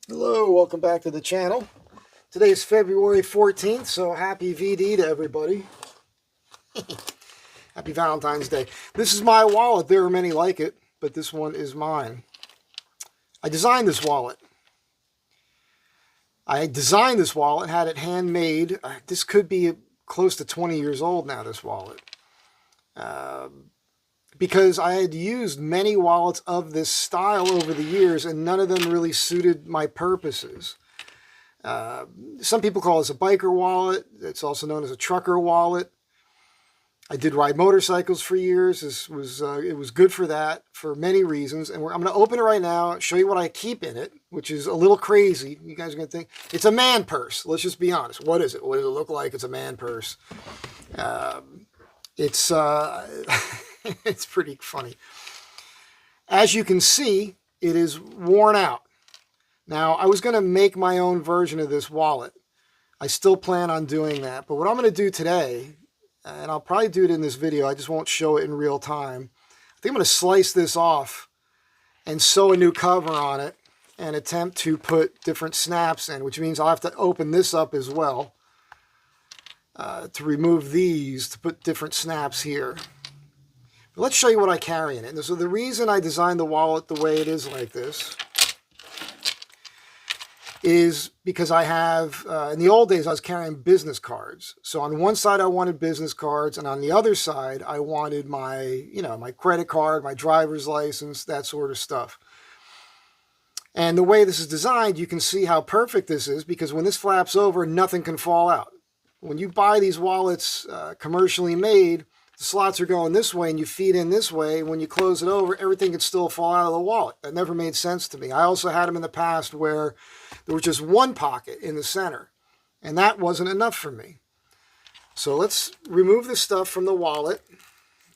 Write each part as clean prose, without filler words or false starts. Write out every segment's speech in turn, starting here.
Hello, welcome back to the channel. Today is February 14th, so happy VD to everybody. Happy Valentine's Day. This is my wallet. There are many like it, but this one is mine. I designed this wallet. Had it handmade. This could be close to 20 years old now, this wallet. Because I had used many wallets of this style over the years, and none of them really suited my purposes. Some people call this a biker wallet. It's also known as a trucker wallet. I did ride motorcycles for years. It was good for that for many reasons. And I'm going to open it right now, show you what I keep in it, which is a little crazy. You guys are going to think it's a man purse. Let's just be honest. What is it? What does it look like? It's a man purse. It's it's pretty funny. As you can see, it is worn out. Now, I was going to make my own version of this wallet. I still plan on doing that. But what I'm going to do today, and I'll probably do it in this video, I just won't show it in real time. I think I'm going to slice this off and sew a new cover on it and attempt to put different snaps in, which means I'll have to open this up as well to remove these, to put different snaps here. But let's show you what I carry in it. So the reason I designed the wallet the way it is like this is because I have, in the old days, I was carrying business cards. So on one side, I wanted business cards, and on the other side, I wanted my, my credit card, my driver's license, that sort of stuff. And the way this is designed, you can see how perfect this is, because when this flaps over, nothing can fall out. When you buy these wallets commercially made, the slots are going this way and you feed in this way. When you close it over, everything can still fall out of the wallet. That never made sense to me. I also had them in the past where there was just one pocket in the center, and that wasn't enough for me. So let's remove the stuff from the wallet,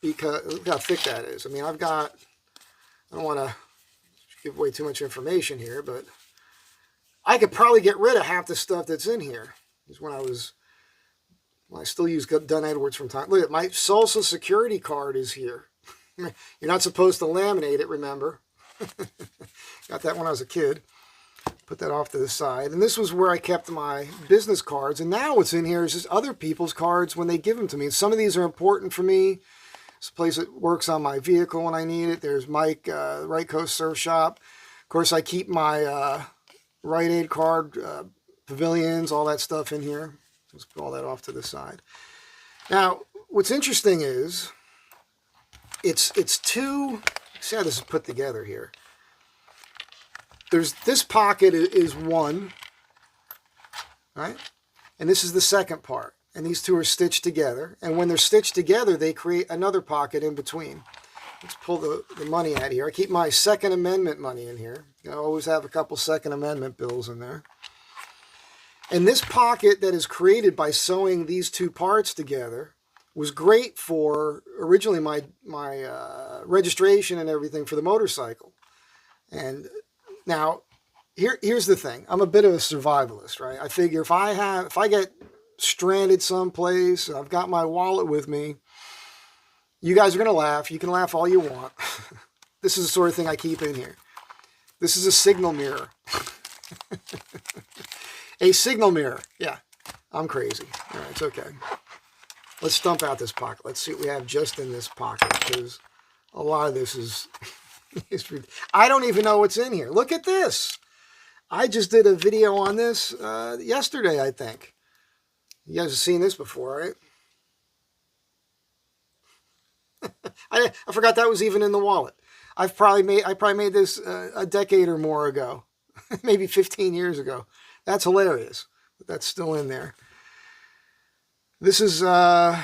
because look how thick that is. I mean, I don't want to give away too much information here, but I could probably get rid of half the stuff that's in here. Because I still use Dunn Edwards from time. Look at my Social Security card is here. You're not supposed to laminate it, remember? Got that when I was a kid. Put that off to the side. And this was where I kept my business cards. And now what's in here is just other people's cards when they give them to me. And some of these are important for me. It's a place that works on my vehicle when I need it. There's Mike, Right Coast Surf Shop. Of course, I keep my Rite Aid card, pavilions, all that stuff in here. Let's put all that off to the side. Now, what's interesting is it's two. See how this is put together here. There's this pocket is one, right? And this is the second part. And these two are stitched together. And when they're stitched together, they create another pocket in between. Let's pull the money out of here. I keep my Second Amendment money in here. I always have a couple Second Amendment bills in there. And this pocket that is created by sewing these two parts together was great for originally my registration and everything for the motorcycle. And now here's the thing. I'm a bit of a survivalist, right? I figure if I get stranded someplace, I've got my wallet with me, you guys are going to laugh. You can laugh all you want. This is the sort of thing I keep in here. This is a signal mirror. A signal mirror. Yeah, I'm crazy. All right, it's okay. Let's dump out this pocket. Let's see what we have just in this pocket, because a lot of this is I don't even know what's in here. Look at this. I just did a video on this yesterday, I think. You guys have seen this before, right? I forgot that was even in the wallet. I probably made this a decade or more ago, maybe 15 years ago. That's hilarious. But that's still in there. This is a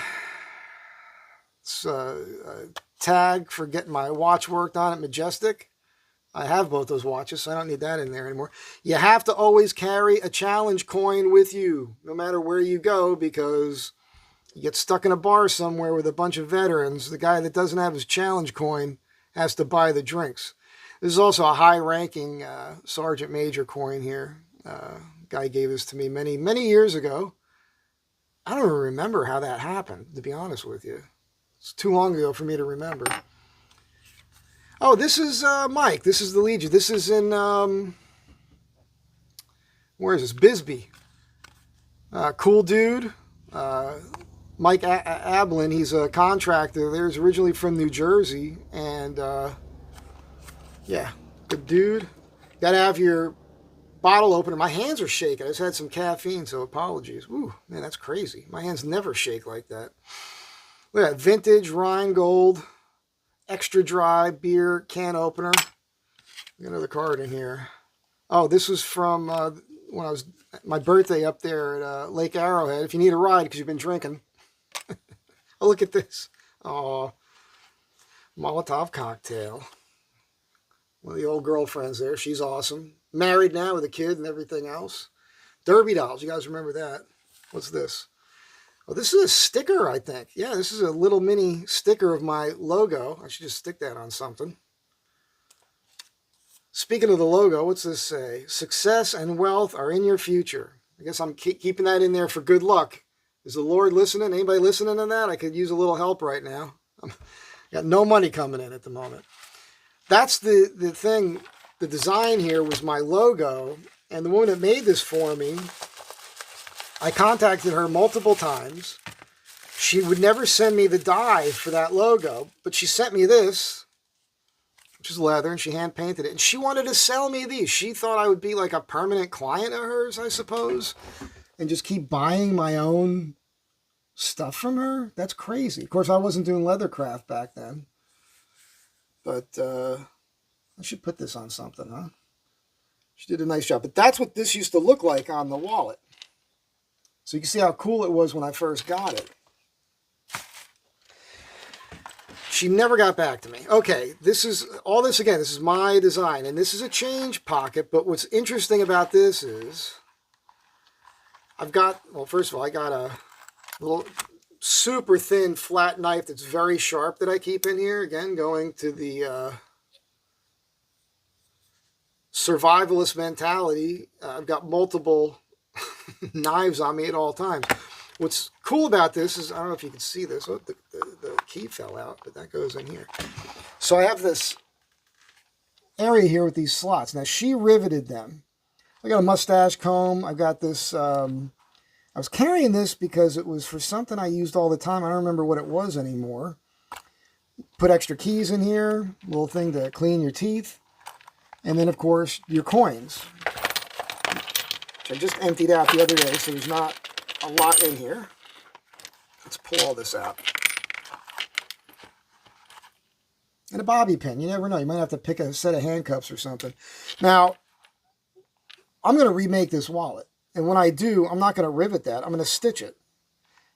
tag for getting my watch worked on at Majestic. I have both those watches, so I don't need that in there anymore. You have to always carry a challenge coin with you, no matter where you go, because you get stuck in a bar somewhere with a bunch of veterans. The guy that doesn't have his challenge coin has to buy the drinks. This is also a high-ranking Sergeant Major coin here. Guy gave this to me many years ago. I don't even remember how that happened, to be honest with you. It's too long ago for me to remember. Oh, this is Mike. This is the Legion. This is in Where is this? Bisbee. Cool dude. Mike Ablin, he's a contractor there. He's originally from New Jersey. And yeah, good dude. Got to have your bottle opener. My hands are shaking. I just had some caffeine, so apologies. Ooh, man, that's crazy. My hands never shake like that. Look at that. Vintage Rheingold extra dry beer can opener. Got another card in here. Oh, this was from when I was my birthday up there at Lake Arrowhead. If you need a ride because you've been drinking. Oh, look at this. Oh, Molotov cocktail. One of the old girlfriends there. She's awesome. Married now with a kid and everything else. Derby dolls. You guys remember that? What's this? Oh, this is a sticker, I think. Yeah, this is a little mini sticker of my logo. I should just stick that on something. Speaking of the logo, what's this say? Success and wealth are in your future. I guess I'm keeping that in there for good luck. Is the Lord listening? Anybody listening to that? I could use a little help right now. Got no money coming in at the moment. That's the thing. The design here was my logo. And the woman that made this for me, I contacted her multiple times. She would never send me the die for that logo. But she sent me this, which is leather, and she hand painted it. And she wanted to sell me these. She thought I would be like a permanent client of hers, I suppose, and just keep buying my own stuff from her. That's crazy. Of course, I wasn't doing leathercraft back then. But I should put this on something, huh? She did a nice job. But that's what this used to look like on the wallet. So you can see how cool it was when I first got it. She never got back to me. Okay, this is all this again. This is my design, and this is a change pocket. But what's interesting about this is I've got, well, first of all, I got a little super thin flat knife that's very sharp that I keep in here. Again, going to the survivalist mentality. I've got multiple knives on me at all times. What's cool about this is, I don't know if you can see this. Oh, the key fell out, but that goes in here. So I have this area here with these slots. Now, she riveted them. I got a mustache comb. I've got this, I was carrying this because it was for something I used all the time. I don't remember what it was anymore. Put extra keys in here, little thing to clean your teeth. And then, of course, your coins, which I just emptied out the other day, so there's not a lot in here. Let's pull all this out. And a bobby pin. You never know. You might have to pick a set of handcuffs or something. Now, I'm going to remake this wallet. And when I do, I'm not going to rivet that. I'm going to stitch it.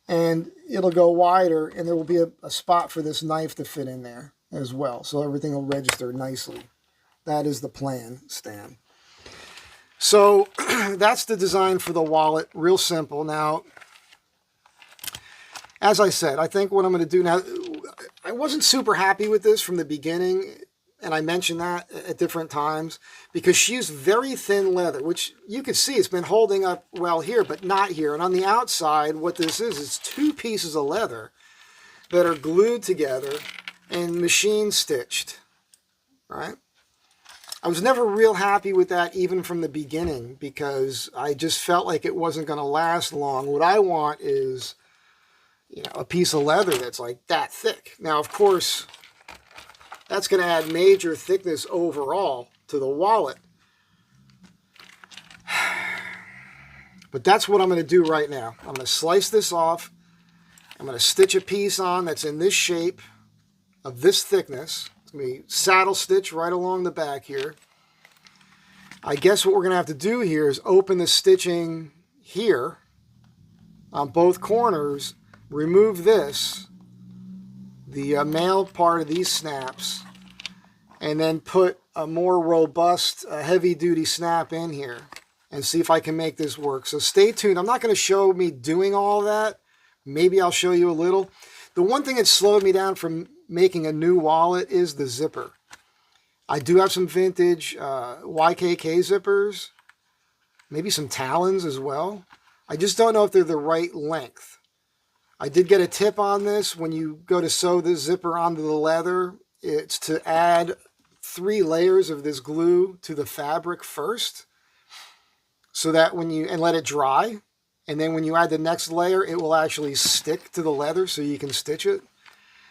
And it'll go wider, and there will be a spot for this knife to fit in there as well. So everything will register nicely. That is the plan, Stan. So that's the design for the wallet. Real simple. Now, as I said, I think what I'm going to do now, I wasn't super happy with this from the beginning, and I mentioned that at different times, because she used very thin leather, which you can see it's been holding up well here, but not here. And on the outside, what this is two pieces of leather that are glued together and machine stitched, right? I was never real happy with that even from the beginning, because I just felt like it wasn't going to last long. What I want is, you know, a piece of leather that's like that thick. Now, of course, that's going to add major thickness overall to the wallet. But that's what I'm going to do right now. I'm going to slice this off. I'm going to stitch a piece on that's in this shape of this thickness. It's going to be saddle stitch right along the back here. I guess what we're going to have to do here is open the stitching here on both corners, remove this, the male part of these snaps, and then put a more robust, heavy-duty snap in here and see if I can make this work. So stay tuned. I'm not going to show me doing all that. Maybe I'll show you a little. The one thing that slowed me down from making a new wallet is the zipper. I do have some vintage YKK zippers, maybe some Talons as well. I just don't know if they're the right length. I did get a tip on this. When you go to sew this zipper onto the leather, it's to add 3 layers of this glue to the fabric first. so that and let it dry. And then when you add the next layer, it will actually stick to the leather so you can stitch it.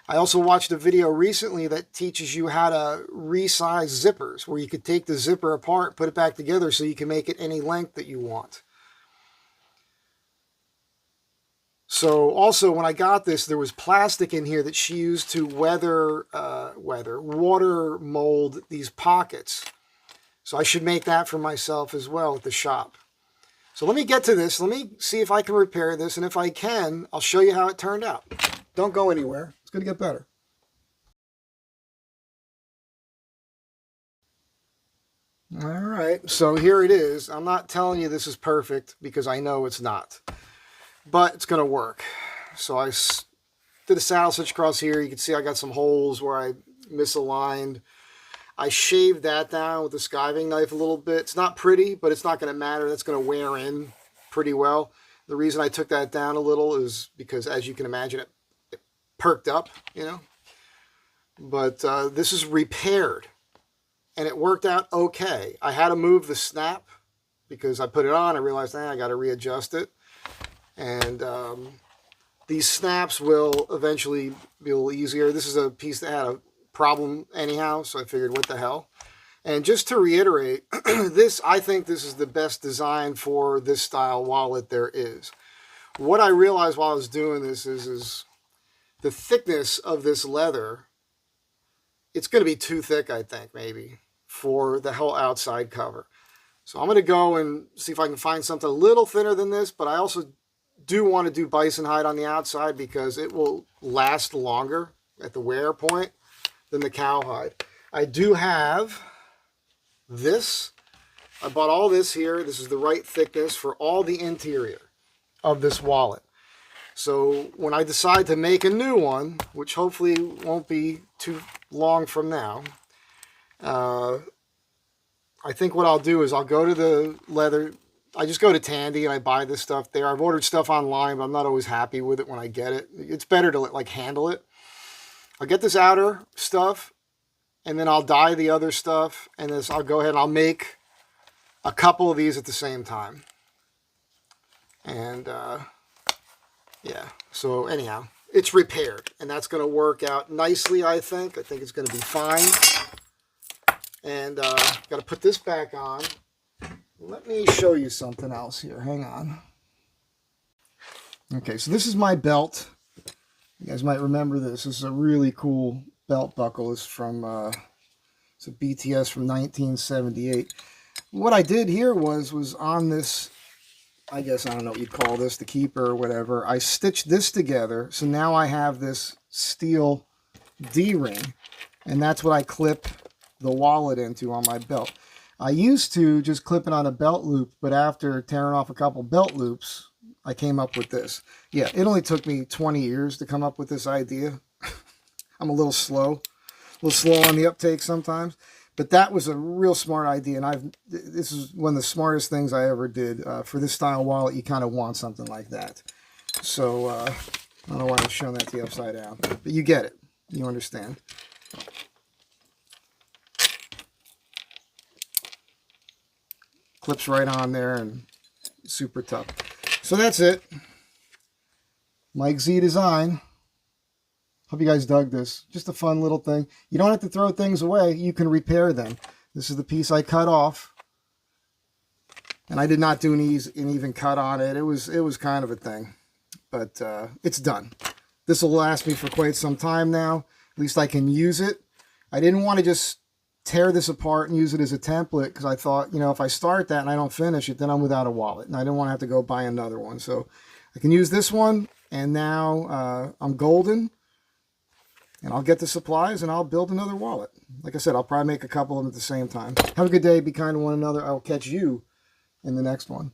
I also watched a video recently that teaches you how to resize zippers, where you could take the zipper apart, put it back together so you can make it any length that you want. So also when I got this, there was plastic in here that she used to water mold these pockets. So I should make that for myself as well at the shop. So let me get to this. Let me see if I can repair this. And if I can, I'll show you how it turned out. Don't go anywhere. It's going to get better. All right. So here it is. I'm not telling you this is perfect because I know it's not. But it's going to work. So I did a saddle stitch across here. You can see I got some holes where I misaligned. I shaved that down with a skiving knife a little bit. It's not pretty, but it's not going to matter. That's going to wear in pretty well. The reason I took that down a little is because, as you can imagine, it perked up, you know. But this is repaired, and it worked out okay. I had to move the snap because I put it on. I realized, I got to readjust it. And these snaps will eventually be a little easier. This is a piece that had a problem anyhow, so I figured, what the hell. And just to reiterate, I think this is the best design for this style wallet there is. What I realized while I was doing this is the thickness of this leather. It's going to be too thick, I think, maybe, for the whole outside cover. So I'm going to go and see if I can find something a little thinner than this, but I also do want to do bison hide on the outside because it will last longer at the wear point than the cowhide. I do have this. I bought all this here. This is the right thickness for all the interior of this wallet. So when I decide to make a new one, which hopefully won't be too long from now, I think what I'll do is I'll go to the leather. I just go to Tandy and I buy this stuff there. I've ordered stuff online, but I'm not always happy with it when I get it. It's better to like handle it. I'll get this outer stuff, and then I'll dye the other stuff, and I'll go ahead and I'll make a couple of these at the same time. And yeah, so anyhow, it's repaired, and that's going to work out nicely, I think. I think it's going to be fine. And got to put this back on. Let me show you something else here. Hang on. Okay, so this is my belt. You guys might remember this. This is a really cool belt buckle. It's from it's a BTS from 1978. What I did here was on this, I guess, I don't know what you'd call this, the keeper or whatever. I stitched this together, so now I have this steel D-ring, and that's what I clip the wallet into on my belt. I used to just clip it on a belt loop, but after tearing off a couple belt loops, I came up with this. Yeah, it only took me 20 years to come up with this idea. I'm a little slow on the uptake sometimes, but that was a real smart idea, and this is one of the smartest things I ever did. For this style wallet, you kind of want something like that. So I don't know why I'm showing that to you upside down, but you get it. You understand. Clips right on there and super tough. So that's it. Mike Z Design. Hope you guys dug this. Just a fun little thing. You don't have to throw things away. You can repair them. This is the piece I cut off. And I did not do an even cut on it. It was kind of a thing. But it's done. This will last me for quite some time now. At least I can use it. I didn't want to just tear this apart and use it as a template because I thought, if I start that and I don't finish it, then I'm without a wallet. And I didn't want to have to go buy another one. So I can use this one, and now I'm golden. And I'll get the supplies and I'll build another wallet. Like I said, I'll probably make a couple of them at the same time. Have a good day. Be kind to one another. I will catch you in the next one.